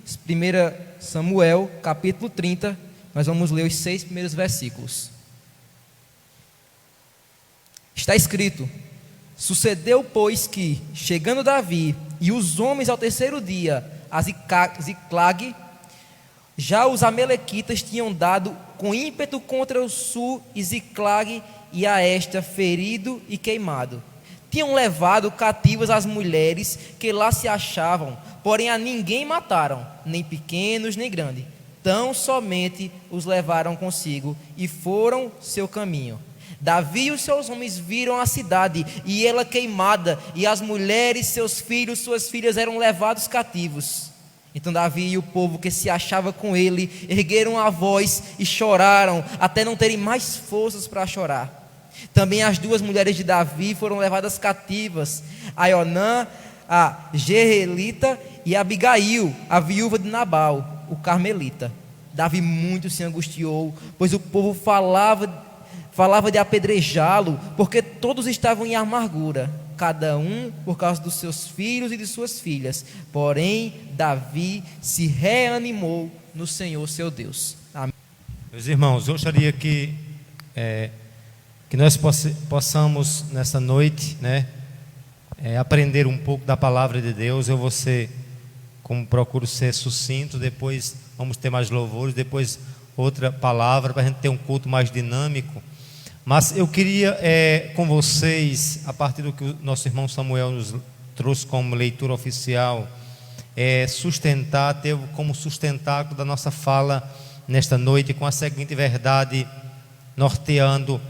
1 Samuel, capítulo 30, nós vamos ler os 6 primeiros versículos. Está escrito: sucedeu, pois, que, chegando Davi e os homens ao terceiro dia a Ziclag, já os amalequitas tinham dado com ímpeto contra o sul e Ziclag e a esta ferido e queimado. Tinham levado cativas as mulheres que lá se achavam, porém a ninguém mataram, nem pequenos nem grandes. Tão somente os levaram consigo e foram seu caminho. Davi e os seus homens viram a cidade e ela queimada, e as mulheres, seus filhos, suas filhas eram levados cativos. Então Davi e o povo que se achava com ele ergueram a voz e choraram, até não terem mais forças para chorar. Também as 2 mulheres de Davi foram levadas cativas, Aionã, a Jerelita, e Abigail, a viúva de Nabal, o carmelita. Davi muito se angustiou, pois o povo falava de apedrejá-lo, porque todos estavam em amargura, cada um por causa dos seus filhos e de suas filhas. Porém Davi se reanimou no Senhor seu Deus. Amém. Meus irmãos, eu gostaria que nós possamos nessa noite, aprender um pouco da palavra de Deus. Eu vou ser, como procuro ser sucinto, depois vamos ter mais louvores, depois outra palavra, para a gente ter um culto mais dinâmico. Mas eu queria com vocês, a partir do que o nosso irmão Samuel nos trouxe como leitura oficial, ter como sustentáculo da nossa fala nesta noite, com a seguinte verdade, norteando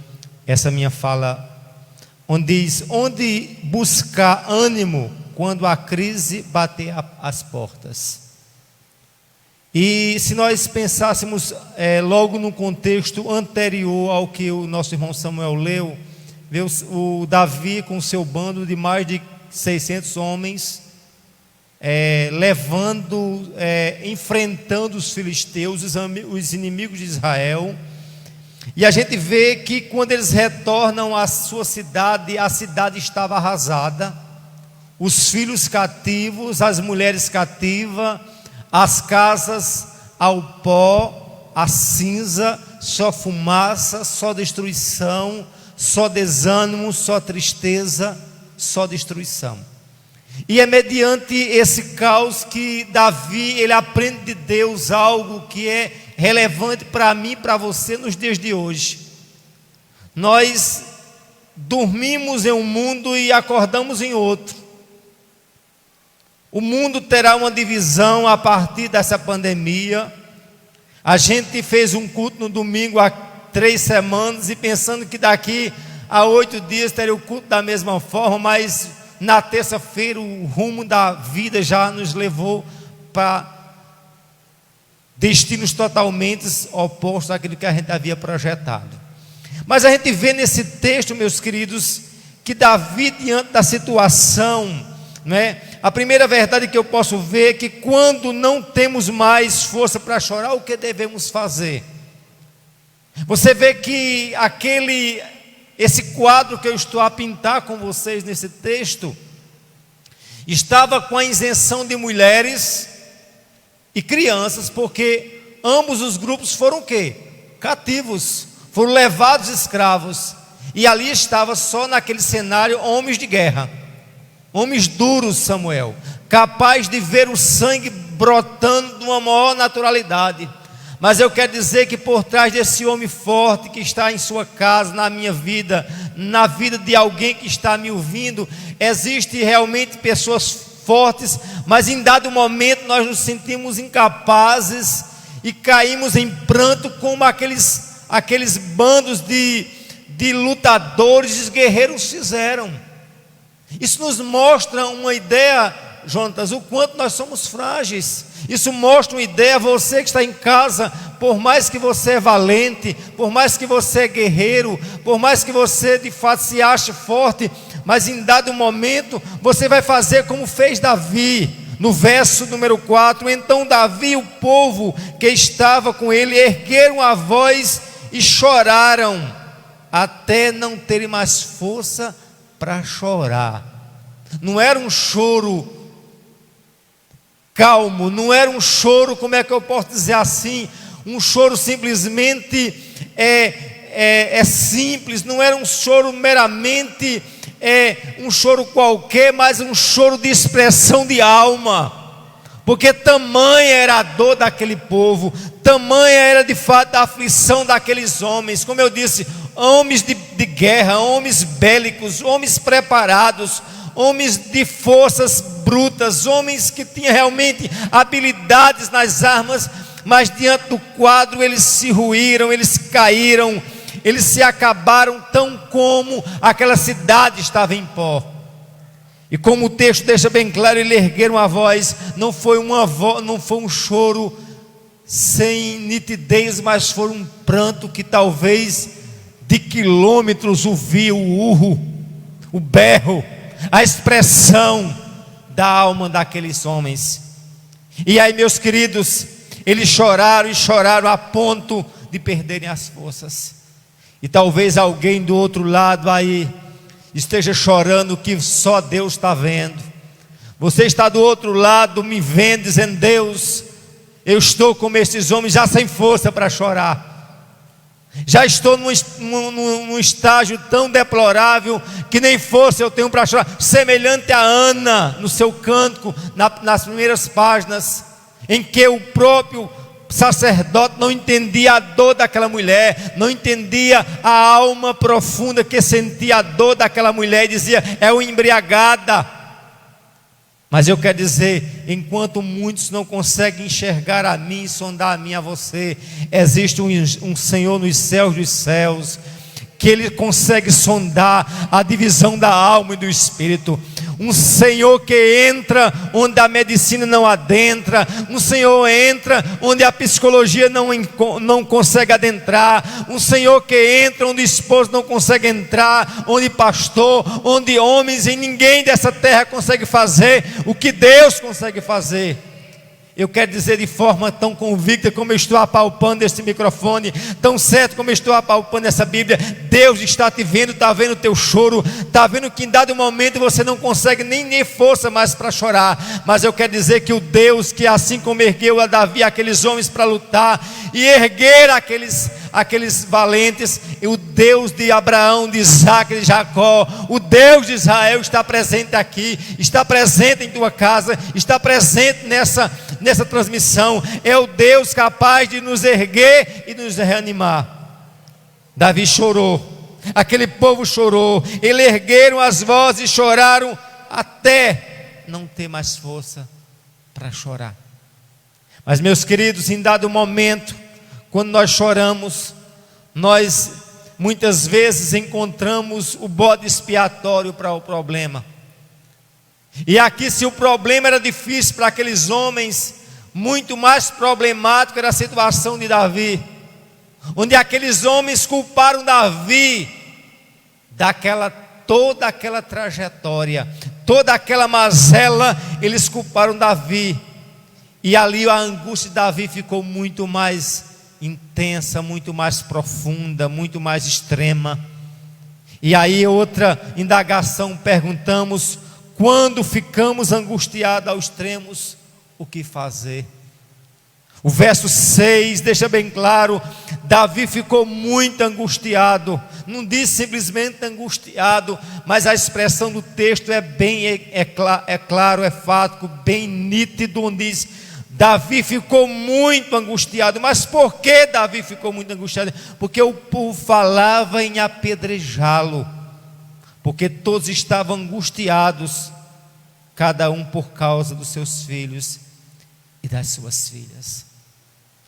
essa minha fala, onde diz: onde buscar ânimo quando a crise bater às portas. E se nós pensássemos logo no contexto anterior ao que o nosso irmão Samuel leu, vê o Davi com o seu bando de mais de 600 homens, enfrentando os filisteus, os inimigos de Israel. E a gente vê que quando eles retornam à sua cidade, a cidade estava arrasada, os filhos cativos, as mulheres cativas, as casas ao pó, a cinza, só fumaça, só destruição, só desânimo, só tristeza, só destruição. E é mediante esse caos que Davi, ele aprende de Deus algo que é relevante para mim e para você nos dias de hoje. Nós dormimos em um mundo e acordamos em outro. O mundo terá uma divisão a partir dessa pandemia. A gente fez um culto no domingo há 3 semanas e pensando que daqui a 8 dias teria o culto da mesma forma, mas na terça-feira o rumo da vida já nos levou para destinos totalmente opostos àquilo que a gente havia projetado. Mas a gente vê nesse texto, meus queridos, que Davi, diante da situação, a primeira verdade que eu posso ver é que quando não temos mais força para chorar, o que devemos fazer? Você vê que esse quadro que eu estou a pintar com vocês nesse texto, estava com a isenção de mulheres e crianças, porque ambos os grupos foram o quê? Cativos, foram levados escravos, e ali estava só naquele cenário homens de guerra, homens duros, Samuel, capaz de ver o sangue brotando de uma maior naturalidade. Mas eu quero dizer que por trás desse homem forte que está em sua casa, na minha vida, na vida de alguém que está me ouvindo, existe realmente pessoas fortes, mas em dado momento nós nos sentimos incapazes e caímos em pranto, como aqueles bandos de lutadores, de guerreiros fizeram. Isso nos mostra uma ideia, Jonatas, o quanto nós somos frágeis. Isso mostra uma ideia, você que está em casa, por mais que você é valente, por mais que você é guerreiro, por mais que você de fato se ache forte, mas em dado momento você vai fazer como fez Davi, no verso número 4. Então Davi e o povo que estava com ele ergueram a voz e choraram, até não terem mais força para chorar. Não era um choro calmo, não era um choro, como é que eu posso dizer assim, um choro simplesmente simples, não era um choro meramente um choro qualquer, mas um choro de expressão de alma, porque tamanha era a dor daquele povo, tamanha era de fato a aflição daqueles homens, como eu disse, homens de guerra, homens bélicos, homens preparados, homens de forças brutas, homens que tinham realmente habilidades nas armas, mas diante do quadro eles se ruíram, eles caíram, eles se acabaram, tão como aquela cidade estava em pó. E como o texto deixa bem claro, eles ergueram a voz, não foi um choro sem nitidez, mas foi um pranto que talvez de quilômetros ouvia o urro, o berro, a expressão da alma daqueles homens. E aí, meus queridos, eles choraram e choraram a ponto de perderem as forças. E talvez alguém do outro lado aí esteja chorando que só Deus está vendo. Você está do outro lado me vendo, dizendo: Deus, eu estou como esses homens, já sem força para chorar. Já estou num estágio tão deplorável que nem força eu tenho para chorar. Semelhante a Ana no seu cântico, nas primeiras páginas, em que o próprio sacerdote não entendia a dor daquela mulher, não entendia a alma profunda que sentia a dor daquela mulher, e dizia: é uma embriagada. Mas eu quero dizer, enquanto muitos não conseguem enxergar a mim, sondar a mim, a você, existe um Senhor nos céus dos céus, que Ele consegue sondar a divisão da alma e do espírito. Um Senhor que entra onde a medicina não adentra, um Senhor entra onde a psicologia não consegue adentrar, um Senhor que entra onde o esposo não consegue entrar, onde pastor, onde homens e ninguém dessa terra consegue fazer o que Deus consegue fazer. Eu quero dizer de forma tão convicta como eu estou apalpando este microfone, tão certo como eu estou apalpando essa Bíblia: Deus está te vendo, está vendo o teu choro, está vendo que em dado momento você não consegue nem força mais para chorar. Mas eu quero dizer que o Deus que assim como ergueu a Davi, aqueles homens para lutar, e erguer aqueles valentes, o Deus de Abraão, de Isaac, de Jacó, o Deus de Israel está presente aqui, está presente em tua casa, está presente nessa transmissão. É o Deus capaz de nos erguer e nos reanimar. Davi chorou, aquele povo chorou, eles ergueram as vozes e choraram até não ter mais força para chorar. Mas, meus queridos, em dado momento, quando nós choramos, nós muitas vezes encontramos o bode expiatório para o problema. E aqui, se o problema era difícil para aqueles homens, muito mais problemático era a situação de Davi, onde aqueles homens culparam Davi toda aquela trajetória, toda aquela mazela, eles culparam Davi. E ali a angústia de Davi ficou muito mais intensa, muito mais profunda, muito mais extrema. E aí outra indagação perguntamos: quando ficamos angustiados aos extremos, o que fazer? O verso 6 deixa bem claro: Davi ficou muito angustiado. Não diz simplesmente angustiado, mas a expressão do texto é claro, é fático, bem nítido, onde diz: Davi ficou muito angustiado. Mas por que Davi ficou muito angustiado? Porque o povo falava em apedrejá-lo, porque todos estavam angustiados, cada um por causa dos seus filhos e das suas filhas.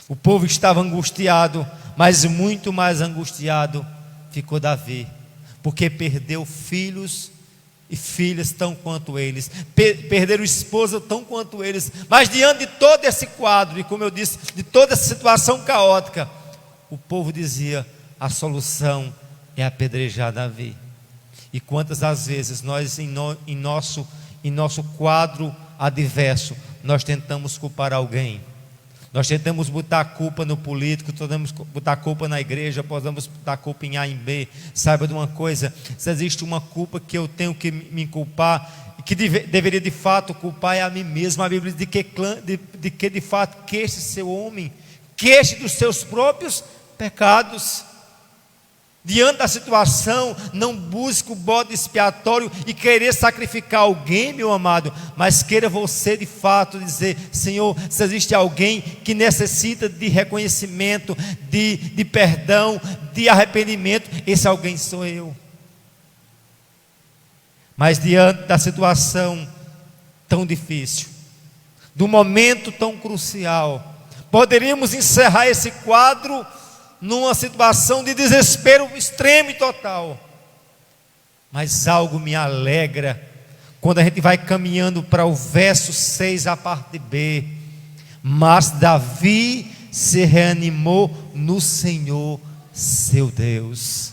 O povo estava angustiado, mas muito mais angustiado ficou Davi, porque perdeu filhos e filhas tão quanto eles, perderam esposa tão quanto eles. Mas diante de todo esse quadro, e como eu disse, de toda essa situação caótica, o povo dizia: a solução é apedrejar Davi. E quantas as vezes nós em nosso quadro adverso, nós tentamos culpar alguém, nós tentamos botar a culpa no político, tentamos botar a culpa na igreja, podemos botar a culpa em A e em B. Saiba de uma coisa: se existe uma culpa que eu tenho que me culpar, e que deveria de fato culpar é a mim mesmo. A Bíblia diz de que de fato queixe seu homem, queixe dos seus próprios pecados. Diante da situação, não busque o bode expiatório e querer sacrificar alguém, meu amado, mas queira você de fato dizer: Senhor, se existe alguém que necessita de reconhecimento, de perdão, de arrependimento, esse alguém sou eu. Mas diante da situação tão difícil, do momento tão crucial, poderíamos encerrar esse quadro numa situação de desespero extremo e total. Mas algo me alegra quando a gente vai caminhando para o verso 6, a parte B. Mas Davi se reanimou no Senhor seu Deus.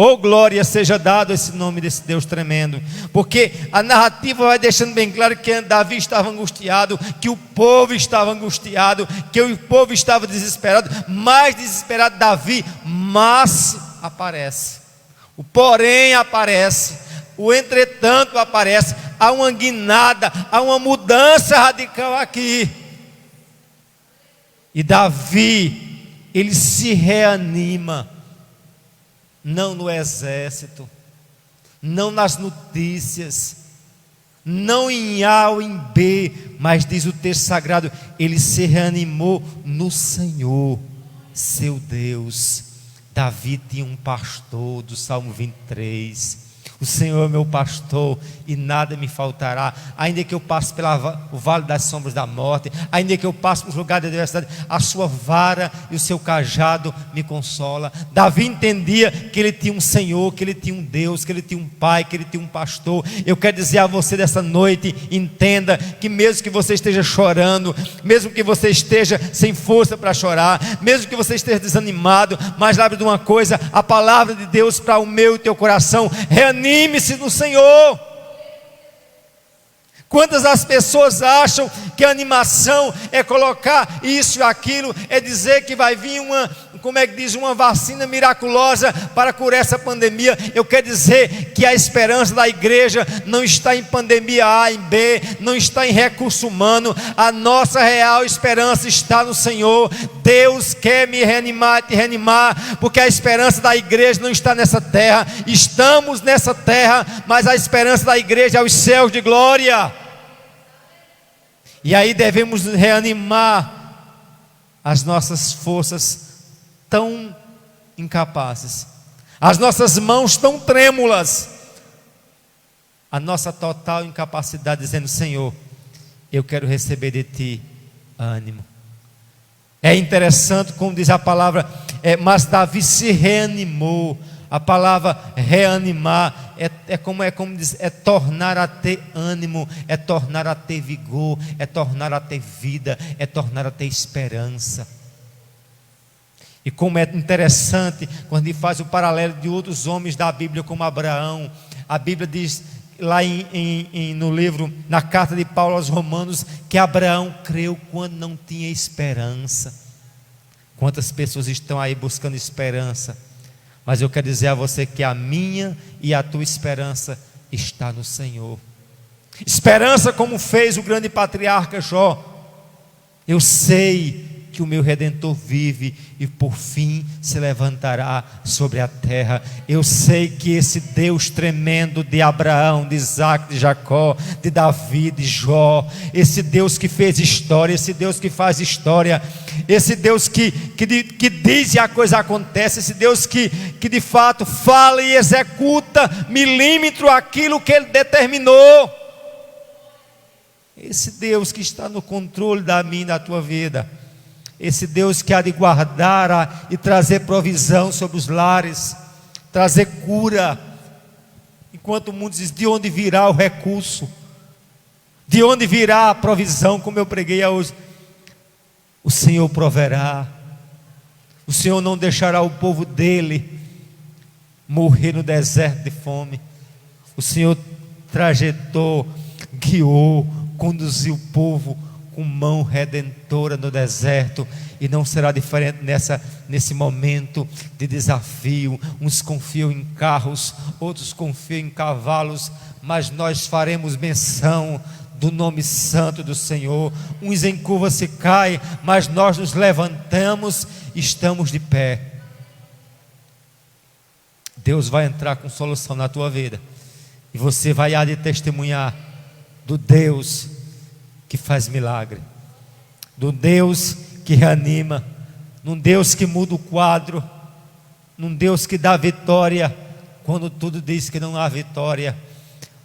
Oh, glória seja dado esse nome desse Deus tremendo, porque a narrativa vai deixando bem claro que Davi estava angustiado, que o povo estava angustiado, que o povo estava desesperado. Mais desesperado Davi, mas aparece, o porém aparece, o entretanto aparece. Há uma guinada, há uma mudança radical aqui. E Davi, ele se reanima, não no exército, não nas notícias, não em A ou em B, mas diz o texto sagrado, ele se reanimou no Senhor, seu Deus. Davi tinha um pastor, do Salmo 23, o Senhor é meu pastor e nada me faltará. Ainda que eu passe pelo vale das sombras da morte, ainda que eu passe por lugares de adversidade, a sua vara e o seu cajado me consola. Davi entendia que ele tinha um Senhor, que ele tinha um Deus, que ele tinha um Pai, que ele tinha um pastor. Eu quero dizer a você dessa noite, entenda que mesmo que você esteja chorando, mesmo que você esteja sem força para chorar, mesmo que você esteja desanimado, mas lembre de uma coisa, a palavra de Deus para o meu e teu coração: reanime-se no Senhor. Quantas as pessoas acham que a animação é colocar isso e aquilo, é dizer que vai vir uma vacina miraculosa para curar essa pandemia. Eu quero dizer que a esperança da igreja não está em pandemia A, em B, não está em recurso humano. A nossa real esperança está no Senhor. Deus quer me reanimar, te reanimar, porque a esperança da igreja não está nessa terra. Estamos nessa terra, mas a esperança da igreja é os céus de glória. E aí devemos reanimar as nossas forças tão incapazes, as nossas mãos tão trêmulas, a nossa total incapacidade, dizendo: Senhor, eu quero receber de Ti ânimo. É interessante como diz a palavra, mas Davi se reanimou. A palavra reanimar como diz, é tornar a ter ânimo, é tornar a ter vigor, é tornar a ter vida, é tornar a ter esperança. E como é interessante quando ele faz o paralelo de outros homens da Bíblia, como Abraão. A Bíblia diz lá no livro, na carta de Paulo aos Romanos, que Abraão creu quando não tinha esperança. Quantas pessoas estão aí buscando esperança? Mas eu quero dizer a você que a minha e a tua esperança está no Senhor. Esperança como fez o grande patriarca Jó. Eu sei que o meu Redentor vive e por fim se levantará sobre a terra. Eu sei que esse Deus tremendo de Abraão, de Isaac, de Jacó, de Davi, de Jó, esse Deus que fez história, esse Deus que faz história, esse Deus que diz e a coisa acontece, esse Deus que de fato fala e executa milímetro aquilo que Ele determinou. Esse Deus que está no controle da minha e da tua vida, esse Deus que há de guardar e trazer provisão sobre os lares, trazer cura, enquanto o mundo diz: de onde virá o recurso, de onde virá a provisão, como eu preguei hoje. O Senhor proverá, o Senhor não deixará o povo dele morrer no deserto de fome. O Senhor trajetou, guiou, conduziu o povo com mão redentora no deserto, e não será diferente nesse momento de desafio. Uns confiam em carros, outros confiam em cavalos, mas nós faremos menção do nome santo do Senhor. Uns em curva se caem, mas nós nos levantamos e estamos de pé. Deus vai entrar com solução na tua vida, e você vai há de testemunhar do Deus que faz milagre, do Deus que reanima, num Deus que muda o quadro, num Deus que dá vitória quando tudo diz que não há vitória.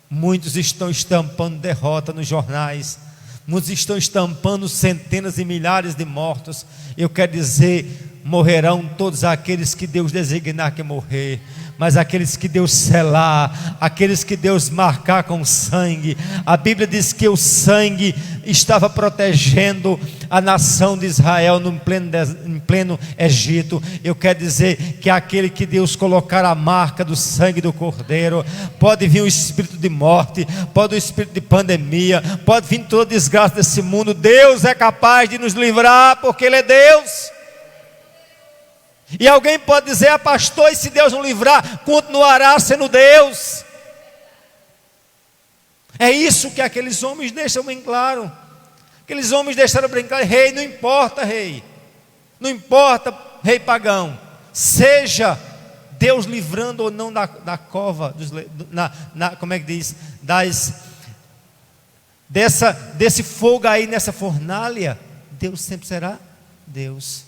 Muitos estão estampando derrota nos jornais, muitos estão estampando centenas e milhares de mortos. Eu quero dizer, morrerão todos aqueles que Deus designar que morrer, mas aqueles que Deus selar, aqueles que Deus marcar com sangue. A Bíblia diz que o sangue estava protegendo a nação de Israel em pleno Egito. Eu quero dizer que aquele que Deus colocar a marca do sangue do Cordeiro, pode vir o espírito de morte, pode vir o espírito de pandemia, pode vir toda desgraça desse mundo, Deus é capaz de nos livrar, porque Ele é Deus. E alguém pode dizer: pastor, e se Deus não livrar, continuará sendo Deus? É isso que aqueles homens deixam bem claro. Aqueles homens deixaram bem claro: rei, não importa, rei, não importa, rei pagão, seja Deus livrando ou não da cova, como é que diz, desse fogo aí nessa fornalha, Deus sempre será Deus.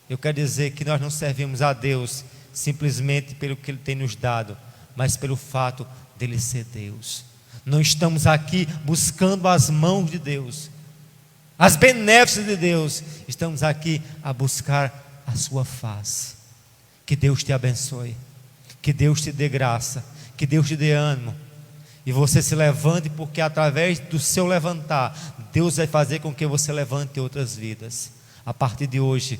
Eu quero dizer que nós não servimos a Deus simplesmente pelo que Ele tem nos dado, mas pelo fato dEle ser Deus. Não estamos aqui buscando as mãos de Deus, as benéficas de Deus. Estamos aqui a buscar a sua face. Que Deus te abençoe, que Deus te dê graça, que Deus te dê ânimo, e você se levante, porque através do seu levantar, Deus vai fazer com que você levante outras vidas. A partir de hoje,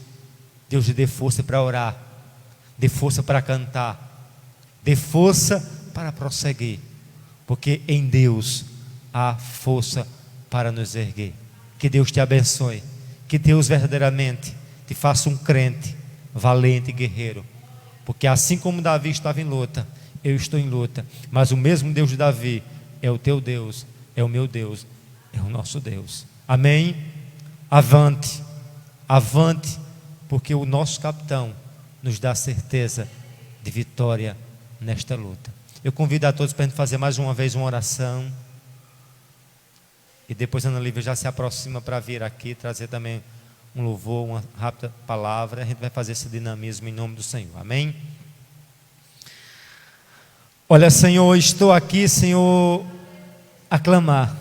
Deus te dê força para orar, dê força para cantar, dê força para prosseguir, porque em Deus há força para nos erguer. Que Deus te abençoe, que Deus verdadeiramente te faça um crente valente e guerreiro, porque assim como Davi estava em luta, eu estou em luta, mas o mesmo Deus de Davi é o teu Deus, é o meu Deus, é o nosso Deus. Amém? Avante, avante, porque o nosso capitão nos dá certeza de vitória nesta luta. Eu convido a todos para a gente fazer mais uma vez uma oração, e depois a Ana Lívia já se aproxima para vir aqui trazer também um louvor, uma rápida palavra. A gente vai fazer esse dinamismo em nome do Senhor. Amém? Olha, Senhor, estou aqui, Senhor, a clamar,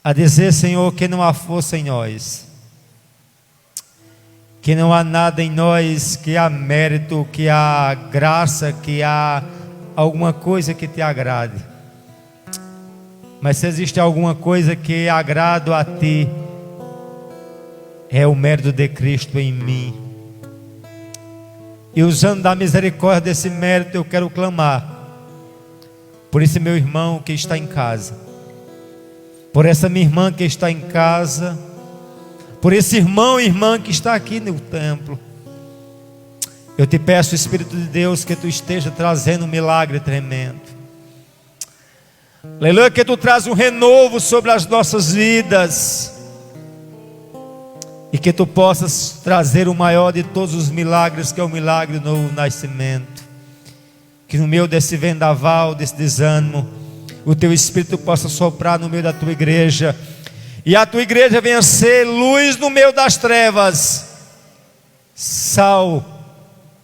a dizer, Senhor, que não há força em nós, que não há nada em nós, que há mérito, que há graça, que há alguma coisa que te agrade. Mas se existe alguma coisa que agrada a ti, é o mérito de Cristo em mim. E usando da misericórdia desse mérito, eu quero clamar por esse meu irmão que está em casa, por essa minha irmã que está em casa, por esse irmão e irmã que está aqui no templo. Eu te peço, Espírito de Deus, que tu esteja trazendo um milagre tremendo. Aleluia, que tu traz um renovo sobre as nossas vidas, e que tu possas trazer o maior de todos os milagres, que é o milagre do novo nascimento. Que no meio desse vendaval, desse desânimo, o teu Espírito possa soprar no meio da tua igreja, e a tua igreja venha ser luz no meio das trevas, sal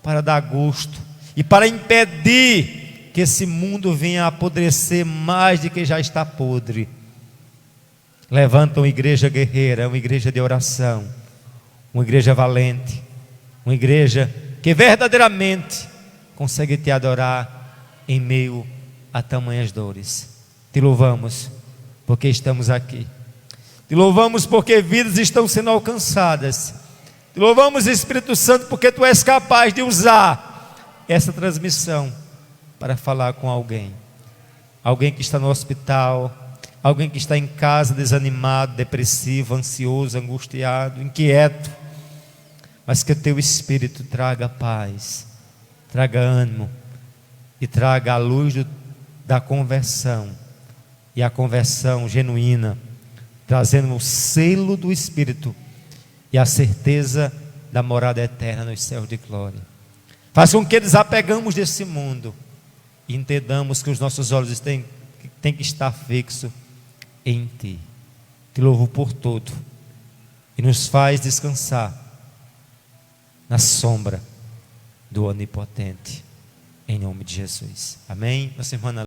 para dar gosto, e para impedir que esse mundo venha apodrecer mais do que já está podre. Levanta uma igreja guerreira, uma igreja de oração, uma igreja valente, uma igreja que verdadeiramente consegue te adorar em meio a tamanhas dores. Te louvamos porque estamos aqui, te louvamos porque vidas estão sendo alcançadas, te louvamos, Espírito Santo, porque tu és capaz de usar essa transmissão para falar com alguém que está no hospital, alguém que está em casa desanimado, depressivo, ansioso, angustiado, inquieto, mas que o teu Espírito traga paz, traga ânimo e traga a luz da conversão, e a conversão genuína, trazendo o selo do Espírito e a certeza da morada eterna nos céus de glória. Faz com que desapegamos desse mundo e entendamos que os nossos olhos têm que estar fixos em Ti. Te louvo por tudo e nos faz descansar na sombra do Onipotente, em nome de Jesus. Amém? Nossa irmã